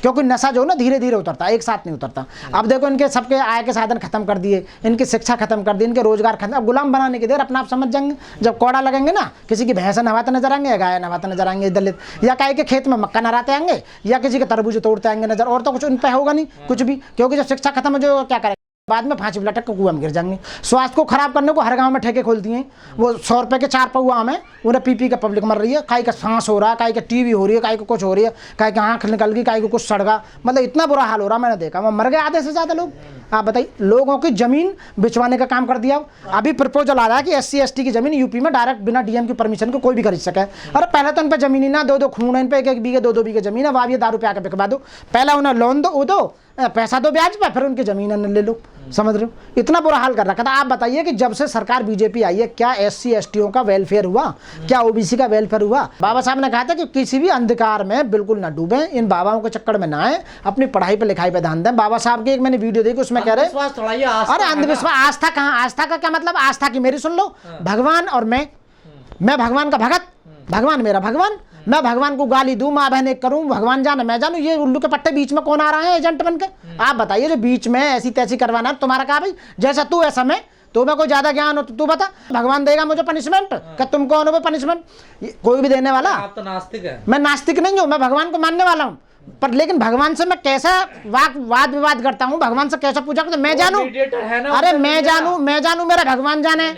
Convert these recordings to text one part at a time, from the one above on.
क्योंकि नशा जो ना धीरे धीरे उतरता है, एक साथ नहीं उतरता। अब देखो इनके सबके आय के साधन खत्म कर दिए, इनकी शिक्षा खत्म कर दी, इनके रोजगार खत्म। अब गुलाम बनाने की देर अपना आप समझ जाएंगे। जब कौड़ा लगेंगे ना, किसी की भैंस नहवाते नजर आएंगे, गाय नहवाते नजर आएंगे दलित, या गाय के खेत में मक्का नहराते आएंगे, या किसी के तरबूज तोड़ते आएंगे नजर, और तो कुछ उन पर होगा नहीं कुछ भी। क्योंकि जब शिक्षा खत्म हो जाए क्या करेंगे, बाद में फांसी लटक के कुआं में गिर जाएंगे। स्वास्थ्य को खराब करने को हर गांव में ठेके खोल दिए हैं। वो 100 रुपए के 4 पौआ आम है, उन्हें पी का पब्लिक मर रही है। काई का सांस हो रहा है, काई का टीबी हो रही है, काई को कुछ हो रही है, काई की आंख निकल गई, काई को कुछ सड़गा। मतलब इतना बुरा हाल हो रहा, मैंने देखा। मर गए आधे से ज्यादा लोग। आप बताइए, लोगों की जमीन बिचवाने का काम कर दिया। अभी प्रपोजल आ रहा है कि SC ST की जमीन यूपी में डायरेक्ट बिना DM की परमिशन के कोई भी खरीद सके। अरे पहले तो इन पे जमीन ही ना, 2-2 खून है इन पे, 1-1 बीघे 2-2 बीघे जमीन है। अब ये दारू पे आके बिकवा दो, पहले उन्हें लोन दो पैसा दो ब्याज पे, फिर उनकी जमीन ले लो। समझ रहे हो, इतना बुरा हाल कर रखा था। आप बताइए कि जब से सरकार BJP आई है, क्या SC STों का वेलफेयर हुआ, क्या OBC का वेलफेयर हुआ? बाबा साहब ने कहा था कि किसी भी अंधकार में बिल्कुल ना डूबे, इन बाबाओं के चक्कर में ना आए, अपनी पढ़ाई पे लिखाई पे ध्यान दें। बाबा साहब की एक मैंने वीडियो देखी, उसमें कह रहे अरे अंधविश्वास, आस्था कहाँ? आस्था का क्या मतलब? आस्था की मेरी सुन लो, भगवान और मैं भगवान का भगत, भगवान मेरा भगवान, मैं भगवान को गाली दूं, माँ बहन एक करूं, भगवान जाने मैं जानूं। ये उल्लू के पट्टे बीच में कौन आ रहा है एजेंट बनके? आप बताइए, जो बीच में ऐसी तैसी करवाना तुम्हारा कहा भाई? जैसा तू ऐसा मैं, तुम्हें कोई ज्यादा ज्ञान हो तो तू बता। भगवान देगा मुझे पनिशमेंट? क्या तुम कौन हो पनिशमेंट? कोई भी देने वाला? आप तो नास्तिक है। मैं नास्तिक नहीं हूं, मैं भगवान को मानने वाला हूं। पर लेकिन भगवान से मैं कैसा वाद विवाद करता हूँ, भगवान से कैसा पूजा करता हूँ, मैं जानूं? अरे मैं जानूं मेरा भगवान जाने।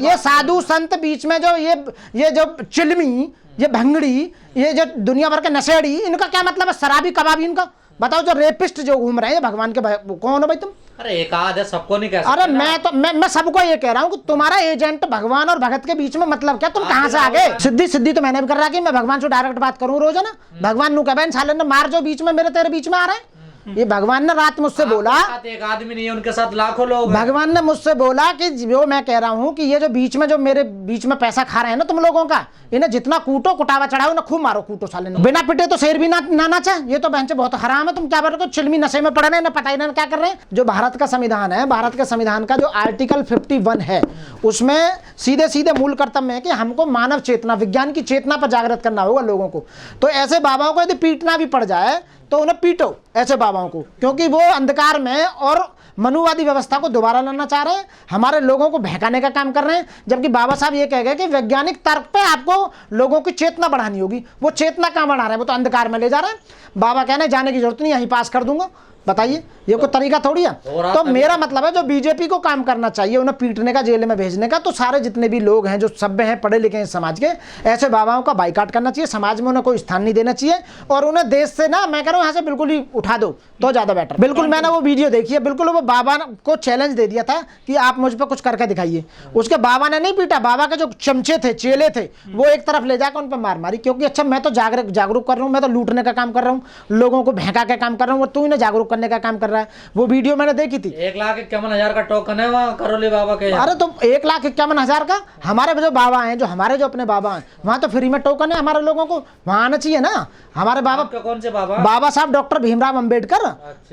ये साधु संत बीच में जो ये जो चिलमी, ये भंगड़ी, ये जो दुनिया भर के नशेड़ी, इनका क्या मतलब है? शराबी कबाबी इनका बताओ। जो रेपिस्ट जो घूम रहे हैं भगवान के, कौन हो भाई तुम? अरे एकाध है, सबको नहीं कह सकते। अरे मैं सबको ये कह रहा हूँ कि तुम्हारा एजेंट भगवान और भगत के बीच में मतलब क्या? तुम कहाँ से आ गए? सिद्धि तो मैंने भी कर रहा कि मैं भगवान से डायरेक्ट बात करूँ रोज, है ना। भगवान नु कह साले ने मार, जो बीच में मेरे तेरे बीच में आ रहे हैं। ये भगवान ने रात मुझसे बोला, एक आदमी नहीं है, उनके साथ लाखों लोग। भगवान ने मुझसे बोला कि जो मैं कह रहा हूँ कि ये जो बीच में, जो मेरे बीच में पैसा खा रहे हैं ना तुम लोगों का, इन्हें जितना कूटो, कुटावा चढ़ाओ ना, खूब मारो, कूटो साले ने। बिना पिटे तो शेर भी ना नाचे। ये तो बहन बहुत हराम है। तुम क्या बोल रहे हो? चिलमी नशे में पड़ रहे हैं ना, पता ही ना क्या कर रहे हैं। जो भारत का संविधान है, भारत के संविधान का जो आर्टिकल 51 है, उसमें सीधे मूल कर्तव्य है कि हमको मानव चेतना, विज्ञान की चेतना पर जागृत करना होगा लोगों को। तो ऐसे बाबाओं को यदि पीटना भी पड़ जाए तो उन्हें पीटो, ऐसे बाबाओं को, क्योंकि वो अंधकार में और मनुवादी व्यवस्था को दोबारा लाना चाह रहे हैं, हमारे लोगों को बहकाने का काम कर रहे हैं। जबकि बाबा साहब ये कह गए कि वैज्ञानिक तर्क पे आपको लोगों की चेतना बढ़ानी होगी। वो चेतना कहाँ बढ़ा रहे हैं? वो तो अंधकार में ले जा रहे हैं। बाबा कहने जाने की जरूरत नहीं, यहीं पास कर दूंगा। बताइए, ये कोई तरीका थोड़ी है। तो मेरा मतलब है, जो BJP को काम करना चाहिए उन्हें पीटने का, जेल में भेजने का, तो सारे जितने भी लोग हैं जो सभ्य हैं, पढ़े लिखे हैं समाज के, ऐसे बाबाओं का बाइकाट करना चाहिए। समाज में उन्हें कोई स्थान नहीं देना चाहिए, और उन्हें देश से ना, मैं कह रहा हूँ यहाँ से बिल्कुल ही उठा दो तो ज्यादा बेटर। बिल्कुल मैंने वो वीडियो देखी है, बिल्कुल वो बाबा को चैलेंज दे दिया था कि आप मुझ पर कुछ करके दिखाइए। उसके बाबा ने नहीं पीटा, बाबा के जो चमचे थे, चेले थे, वो एक तरफ ले जाकर उन पर मार मारी। क्योंकि अच्छा मैं तो जागरूक कर रहा हूँ, मैं तो लूटने का काम कर रहा हूँ, लोगों को भहका के काम कर रहा हूँ, तू इन्हें जागरूक करने का काम कर रहा है। वो वीडियो मैंने देखी थी। 1,51,000 का टोकन है वहाँ करौली बाबा के। अरे तो 1,51,000 का हमारे जो बाबा हैं, जो हमारे जो अपने बाबा हैं, वहाँ तो फ्री में टोकन है हमारे लोगों को, वहाँ आना चाहिए ना। हमारे बाबा कौन से बाबा? बाबा साहब डॉक्टर भीमराव अंबेडकर।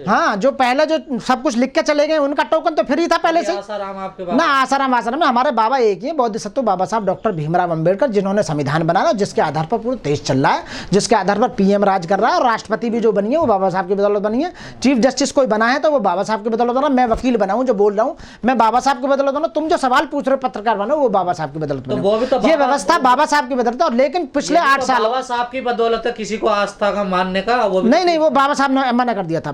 हाँ, जो पहले जो सब कुछ लिख के चले गए, उनका टोकन तो फ्री था पहले से ना। आसाराम में हमारे बाबा एक ही बौद्ध सत्व बाबा साहब डॉक्टर भीमराव अंबेडकर, जिन्होंने संविधान बनाया, जिसके आधार पर पूरा देश चल रहा है, जिसके आधार पर PM राज कर रहा है, और राष्ट्रपति भी जो बनी है वो बाबा साहब की बदौलत बनी है। चीफ जस्टिस कोई बना है तो वो बाबा साहब की बदौलत बना। मैं वकील बना हूं, जो बोल रहा हूं मैं बाबा साहब की बदौलत बना। तुम जो सवाल पूछ रहे हो पत्रकार बनो, वो बाबा साहब की बदौलत बना। ये व्यवस्था बाबा साहब की बदौलत। और लेकिन पिछले 8 साल बाबा साहब की बदौलत है, किसी को आस्था का मानने का वो नहीं, वो बाबा साहब ने मना कर दिया था।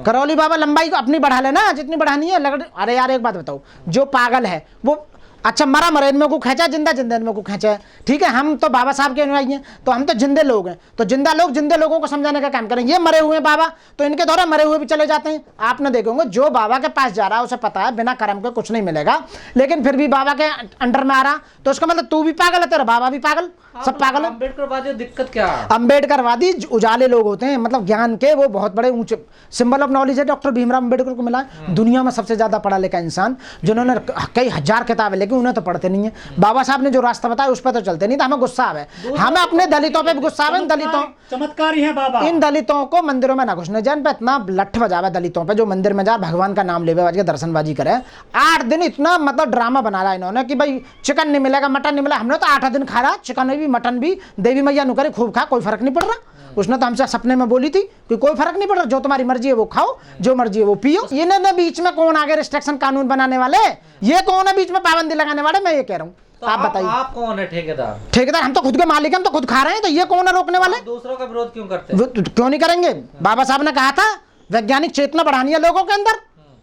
करौली बाबा लंबाई को अपनी बढ़ा लेना, जितनी बढ़ानी है। अरे यार एक बात बताओ, जो पागल है वो अच्छा मरा मरे इनमें को खींचा, जिंदा जिंदा इनमें को खींचा है। ठीक है, हम तो बाबा साहब के अनुयायी हैं, तो हम तो जिंदे लोग हैं, तो जिंदा लोगों को समझाने का काम करें। ये मरे हुए बाबा, तो इनके द्वारा मरे हुए भी चले जाते हैं। आपने देखोगे जो बाबा के पास जा रहा है उसे पता है बिना कर्म के कुछ नहीं मिलेगा, लेकिन फिर भी बाबा के अंडर में आ रहा, तो उसका मतलब तू भी पागल है, तेरा बाबा भी पागल, सब पागल है। अम्बेडकरवादी दिक्कत क्या है? अम्बेडकरवादी उजाले लोग होते हैं, मतलब ज्ञान के वो बहुत बड़े ऊंचे सिंबल ऑफ नॉलेज है। डॉक्टर भीमराव अम्बेडकर को मिला दुनिया में सबसे ज्यादा पढ़ा लिखा इंसान, जिन्होंने कई हजार किताबें लिखी। कि उन्हें तो पढ़ते नहीं है। बाबा साहब ने जो रास्ता बताया उस पर तो चलते नहीं, तो हमें गुस्सा है, हमें अपने दलितों पे भी गुस्सा है। दलितों चमत्कारी है बाबा, इन दलितों को मंदिरों में ना घुसने जान पे इतना लठ बजावे दलितों पे, जो मंदिर में जा भगवान का नाम लेवे, के दर्शनबाजी करे। 8 दिन इतना मतलब ड्रामा बना रहा इन्होंने कि भाई चिकन नहीं मिलेगा, मटन नहीं मिला। हमने तो 8 दिन खा रहा, चिकन भी मटन भी, देवी मैया नु करे खूब खा, कोई फर्क नहीं पड़ रहा। उसने तो हमसे सपने में बोली थी कि कोई फर्क नहीं पड़ रहा, जो तुम्हारी मर्जी है वो खाओ, जो मर्जी है वो पियो। ये ना बीच में कौन आगे रिस्ट्रिक्शन कानून बनाने वाले, ये कौन है बीच में पाबंदी लगाने वाले, मैं ये कह रहा हूँ। तो आप बताइए, आप कौन है ठेकेदार? ठेकेदार हम तो खुद के मालिक हैं, हम तो खुद खा रहे हैं, तो ये कौन है रोकने वाले? दूसरों का विरोध क्यों करते हैं? क्यों नहीं करेंगे? बाबा साहब ने कहा था वैज्ञानिक चेतना बढ़ानी है लोगों के अंदर,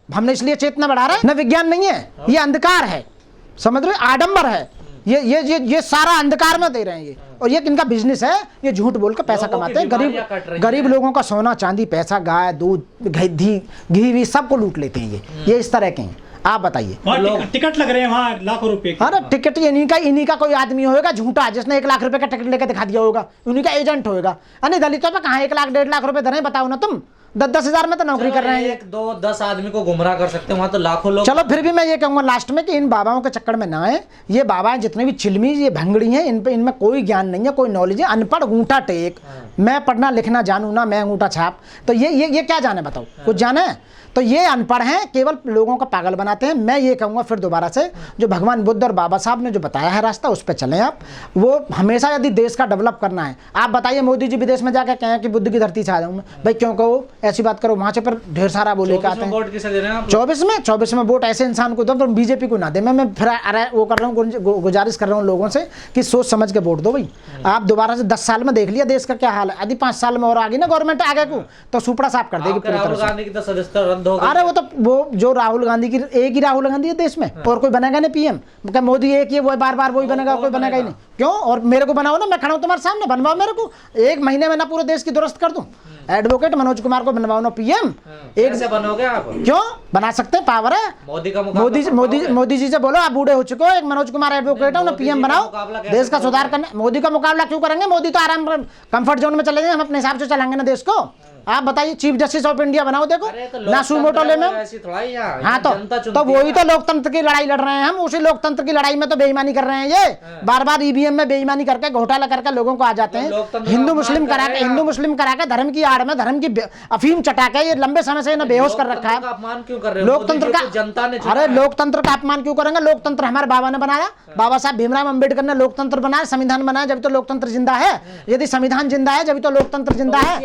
हमने इसलिए चेतना बढ़ा रहे हैं। न विज्ञान नहीं है, ये अंधकार है, समझ रहे, आडंबर है, ये सारा अंधकार में दे रहे हैं ये, और ये किनका बिजनेस है, ये झूठ बोल कर पैसा कमाते हैं। गरीब लोगों का सोना चांदी पैसा, गाय दूध घी भी सबको लूट लेते हैं ये इस तरह के हैं। आप बताइए, टिकट लग रहे हैं वहाँ लाखों रुपए के। अरे टिकट इन्हीं का कोई आदमी होगा झूठा, जिसने 1 लाख रुपए का टिकट लेकर दिखा दिया होगा, उन्हीं का एजेंट होगा। अरे दलितों पे कहाँ 1 लाख 1.5 लाख रुपए धरे, बताओ ना तुम। 10-10 हजार में तो नौकरी कर रहे हैं। 1-2-10 आदमी को गुमराह कर सकते हैं, वहां तो लाखों लोग। चलो फिर भी मैं ये कहूंगा लास्ट में कि इन बाबाओं के चक्कर में ना आए। ये बाबा जितने भी चिलमी ये भंगड़ी हैं, इनमें कोई ज्ञान नहीं है, कोई नॉलेज है, अनपढ़ ऊँटा टेक। मैं पढ़ना लिखना जानू ना, मैं अंगूठा छाप, तो ये क्या जाने, बताओ कुछ जाने? तो ये अनपढ़ हैं, केवल लोगों का पागल बनाते हैं। मैं ये कहूँगा फिर दोबारा से, जो भगवान बुद्ध और बाबा साहब ने जो बताया है रास्ता, उस पर चलें आप। वो हमेशा यदि देश का डेवलप करना है, आप बताइए मोदी जी विदेश में जाकर कहें कि बुद्ध की धरती से आ जाऊँ मैं, भाई क्यों कहो ऐसी बात करो, वहाँ से पर ढेर सारा बोले का आते हैं। 24 में वोट ऐसे इंसान को दो, तो बीजेपी को ना दे। मैं फिर वो कर रहा हूँ, गुजारिश कर रहा हूँ लोगों से कि सोच समझ के वोट दो भाई। आप दोबारा से 10 साल में देख लिया देश का क्या हाल है, यदि 5 साल में और आगे ना गवर्नमेंट आगे को, तो सुपड़ा साफ कर देगी पूरी तरह से। अरे वो जो राहुल गांधी की, एक ही राहुल गांधी है देश में, और कोई बनेगा नहीं पीएम। मोदी एक ही, वो बार वही बनेगा, कोई बनेगा ही नहीं। क्यों? और मेरे को बनाओ ना, मैं खड़ा हूं तुम्हारे सामने, बनवाओ मेरे को। 1 महीने में ना पूरे देश की दुरुस्त कर दूं। एडवोकेट मनोज कुमार को बनवाओ ना पीएम। एक से बनोगे आप? क्यों बना सकते हैं, पावर है। मोदी जी से बोलो आप बूढ़े हो चुके हो, एक मनोज कुमार एडवोकेट है, उन्हें पीएम बनाओ, देश का सुधार करने। मोदी का मुकाबला क्यों करेंगे? मोदी तो आराम कंफर्ट जोन में चले जाएंगे, हम अपने हिसाब से चलाएंगे ना देश को। आप बताइए, चीफ जस्टिस ऑफ इंडिया बनाओ, देखो ना सुमोटो ले में। हाँ तो वही तो लोकतंत्र की लड़ाई लड़ रहे हैं हम। उसी लोकतंत्र की लड़ाई में तो बेईमानी कर रहे हैं ये, बार ईवीएम में बेईमानी करके घोटाला करके लोगों को आ जाते हैं। हिंदू मुस्लिम करा के धर्म की आड़ में धर्म की अफीम चटा के ये लंबे समय से बेहोश कर रखा है। अपमान क्यों कर रहे हो? लोकतंत्र का जनता ने, अरे लोकतंत्र का अपमान क्यों करेंगे? लोकतंत्र हमारे बाबा ने बनाया, बाबा साहब भीमराव अम्बेडकर ने लोकतंत्र बनाया, संविधान बनाया, जब तो लोकतंत्र जिंदा है। यदि संविधान जिंदा है जब तो लोकतंत्र जिंदा है।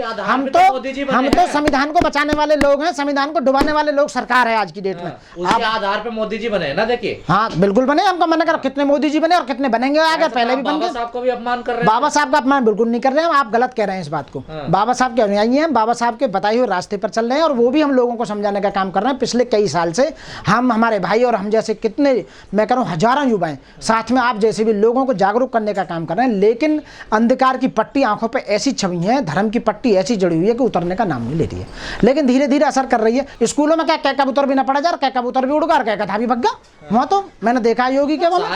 हम तो संविधान को बचाने वाले लोग हैं, संविधान को डुबाने वाले लोग सरकार है आज की डेट में। उसके आधार पे मोदी जी बने ना, देखिए। हाँ बिल्कुल बने, हमको मना कर, कितने मोदी जी बने और कितने बनेंगे आगे, पहले भी बन गए। बाबा साहब को भी अपमान कर रहे हैं। बाबा साहब का अपमान बिल्कुल नहीं कर रहे हैं, आप गलत कह रहे हैं इस बात को। बाबा साहब के अनुयायी हैं, बाबा साहब के बताए हुए रास्ते पर चल रहे हैं, और वो भी हम लोगों को समझाने का काम कर रहे हैं। पिछले कई साल से हम, हमारे भाई और हम जैसे कितने, मैं कह रहा हूँ हजारों युवाएं साथ में आप जैसे भी लोगों को जागरूक करने का काम कर रहे हैं। लेकिन अंधकार की पट्टी आंखों पर ऐसी छवी है, धर्म की पट्टी ऐसी जड़ी हुई है कि उतरने का नाम नहीं ले रही है। लेकिन धीरे धीरे असर कर रही है। स्कूलों में क्या कबूतर भी ना पड़ा जा रहा, क्या कबूतर भी उड़ गया और क्या कथा भी भग गया। वहाँ तो मैंने देखा योगी के वाला,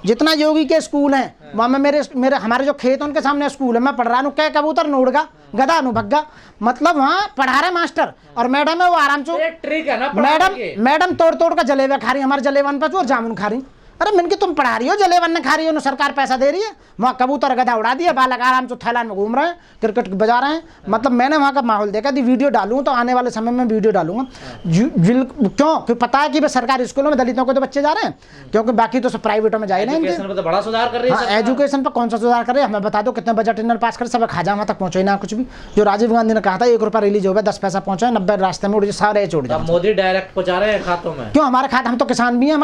जितना योगी के स्कूल हैं वहाँ में मेरे हमारे जो खेत उनके सामने स्कूल है, मैं पढ़ रहा हूँ, क्या कबूतर न उड़ गया, गधा नु भग गया। मतलब वहाँ पढ़ा रहे मास्टर और मैडम है वो आराम से, ट्रिक है ना, मैडम तोड़ कर जलेबा खा रही, हमारे जलेबन पर और जामुन खा रही। अरे मैंने तुम पढ़ा रही हो, जलेबन ने खा रही हो, सरकार पैसा दे रही है। वहाँ कबूतर गधा उड़ा दिया, बालक आराम से थैलान में घूम रहे हैं, क्रिकेट बजा रहे हैं। मतलब मैंने वहाँ का माहौल देखा। यदि वीडियो डालूँ तो आने वाले समय में वीडियो डालूंगा। क्यों पता है कि सरकारी स्कूलों में दलितों के तो बच्चे जा रहे हैं, क्योंकि बाकी तो सब प्राइवेटों में जाए ना। तो बड़ा सुधार कर रही है एजुकेशन पर कौन सा सुधार कर रहे हैं? हमें बता दो कितने बजट इन्होंने पास कर, सब खाजा वहाँ तक पहुँचे ना कुछ भी। जो राजीव गांधी ने कहा था 1 रुपया रिलीज हो गया, 10 पैसा पहुँचे, 90 रास्ते में उड़ जाए, सारे उड़ जाए। मोदी डायरेक्ट पहुँचा रहे हैं खातों में। क्यों? हमारे खाते, हम तो किसान भी हैं,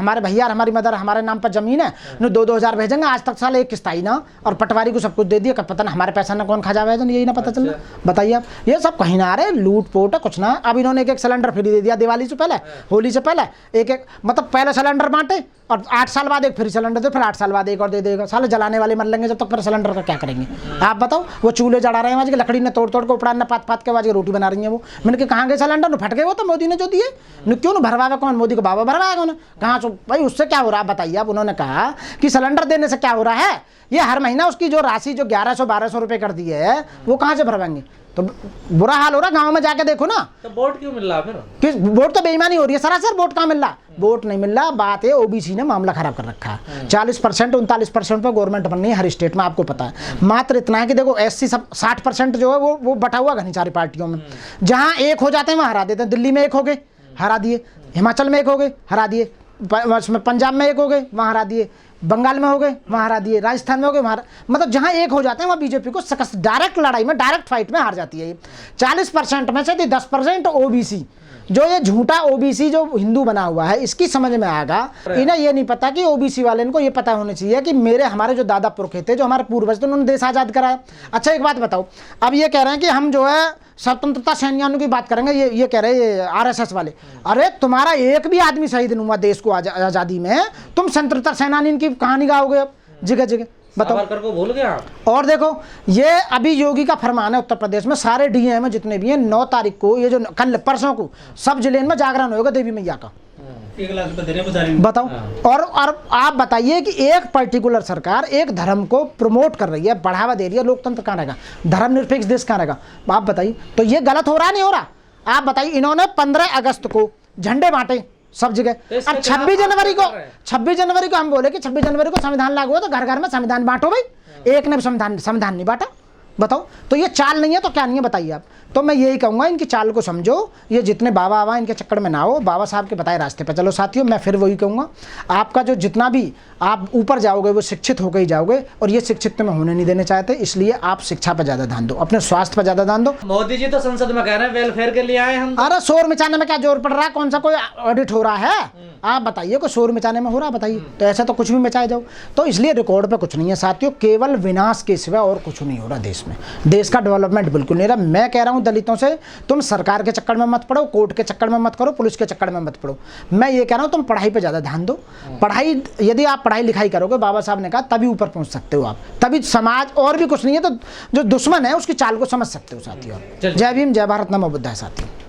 हमारे भैया हमारी मदर हमारे नाम पर जमीन है, 2-2 हज़ार भेजेंगे। आज तक साल एक किस्त आई ना, और पटवारी को सब कुछ दे दिया, पता ना हमारे पैसा ना कौन खा जावे, यही ना पता चल रहा। बताइए आप, ये सब कहीं ना आ रहे, लूट पोट है कुछ ना। अब इन्होंने एक सिलेंडर फ्री दे दिया दिवाली से पहले, होली से पहले। एक मतलब पहले सिलेंडर बांटे और 8 साल बाद एक फ्री सिलेंडर दे, फिर 8 साल बाद एक और दे देगा। साले जलाने वाले मर लेंगे जब तक, फिर सिलेंडर का क्या करेंगे आप बताओ? वो चूल्हे जला रहे हैं आज के, लकड़ी ने तोड़ के उपड़ा ने पात के आज रोटी बना रही है वो। मैंने कहा कहाँ गए सिलेंडर? फट गए वो तो मोदी ने जो दिए। क्यों भरवावे कौन? मोदी को बाबा भरवाएगा उन्हें कहाँ से भाई? उससे क्या हो रहा है बताइए आप? उन्होंने कहा कि सिलेंडर देने से क्या हो रहा है, ये हर महीना उसकी जो राशि जो 1100-1200 रुपए कर दी है वो कहाँ से भरवाएंगे? तो बुरा हाल हो रहा, गांव में जाके देखो ना। तो वोट क्यों मिल रहा फिर? कि वोट तो बेईमानी हो रही है सरासर, वोट कहाँ मिल रहा, वोट नहीं मिल रहा। बात है ओबीसी ने मामला खराब कर रखा है। 40% 39% पे गवर्नमेंट बननी है हर स्टेट में, आपको पता है। मात्र इतना है कि देखो एससी सब 60% जो है वो बटा हुआ घनी सारी पार्टियों में। जहाँ एक हो जाते हैं वहाँ हरा देते हैं। दिल्ली में एक हो गए, हरा दिए। हिमाचल में एक हो गए, हरा दिए। पंजाब में एक हो गए, वहाँ हरा दिए। बंगाल में हो गए, वहाँ हरा दिए। राजस्थान में हो गए, वहाँ, मतलब जहाँ एक हो जाते हैं वहाँ बीजेपी को सकस डायरेक्ट लड़ाई में, डायरेक्ट फाइट में हार जाती है ये। 40% में से 10% ओबीसी, जो ये झूठा ओबीसी जो हिंदू बना हुआ है, इसकी समझ में आएगा। इन्हें ये नहीं पता कि ओबीसी वाले, इनको ये पता होना चाहिए कि हमारे जो दादा पुरखे थे, जो हमारे पूर्वज थे, उन्होंने देश आज़ाद कराया। अच्छा एक बात बताओ, अब ये कह रहे हैं कि हम जो है स्वतंत्रता सेनानियों की बात करेंगे, ये कह रहे हैं आरएसएस वाले। अरे तुम्हारा एक भी आदमी शहीद नहीं हुआ देश को आज़ादी में, तुम स्वतंत्रता सेनानी की कहानी गाओगे अब जगह जगह, बताओ। सावरकर को भूल गया। और देखो ये अभी योगी का फरमान है उत्तर प्रदेश में, सारे डीएम जितने भी हैं 9 तारीख को, ये जो कल परसों को सब जिले में जागरण होगा देवी मैया का। 1 लाख रुपए दे रहे हैं बेचारे। बताओ। और आप बताइए कि एक पर्टिकुलर सरकार एक धर्म को प्रमोट कर रही है, बढ़ावा दे रही है, लोकतंत्र कहाँ रहेगा, धर्मनिरपेक्ष देश कहाँ रहेगा? आप बताइए, तो ये गलत हो रहा नहीं हो रहा? आप बताइए, इन्होंने 15 अगस्त को झंडे बांटे सब जगह। अब 26 जनवरी को हम बोले कि 26 जनवरी को संविधान लागू हो तो घर घर में संविधान बांटो भाई। एक ने संविधान नहीं बांटा, बताओ। तो ये चाल नहीं है तो क्या नहीं है बताइए आप। तो मैं यही कहूँगा, इनकी चाल को समझो। ये जितने बाबा इनके चक्कर में ना हो, बाबा साहब के बताए रास्ते पर चलो साथियों। मैं फिर वही कहूँगा, आपका जो जितना भी आप ऊपर जाओगे वो शिक्षित होकर ही जाओगे, और ये शिक्षित तो में होने नहीं देने चाहते। इसलिए आप शिक्षा पर ज़्यादा ध्यान दो, अपने स्वास्थ्य पर ज़्यादा ध्यान दो। मोदी जी तो संसद में कह रहे हैं वेलफेयर के लिए आए हम। अरे शोर मचाने में क्या जोर पड़ रहा है? कौन सा कोई ऑडिट हो रहा है? आप बताइए, कोई शोर मचाने में हो रहा है? बताइए। तो ऐसा तो कुछ भी मचाए जाओ। तो इसलिए रिकॉर्ड पे कुछ नहीं है साथियों, केवल विनाश के सिवा और कुछ नहीं हो रहा देश में। देश का डेवलपमेंट बिल्कुल नहीं रहा। मैं कह रहा हूँ दलितों से, तुम सरकार के चक्कर में मत पड़ो, कोर्ट के चक्कर में मत करो, पुलिस के चक्कर में मत पड़ो। मैं ये कह रहा हूँ तुम पढ़ाई पे ज़्यादा ध्यान दो। पढ़ाई, यदि आप पढ़ाई लिखाई करोगे, बाबा साहब ने कहा, तभी ऊपर पहुँच सकते हो आप। तभी समाज, और भी कुछ नहीं है तो जो दुश्मन है उसकी चाल को समझ सकते हो साथियों। जय भीम, जय भारत, नमो बुद्धाय साथियों।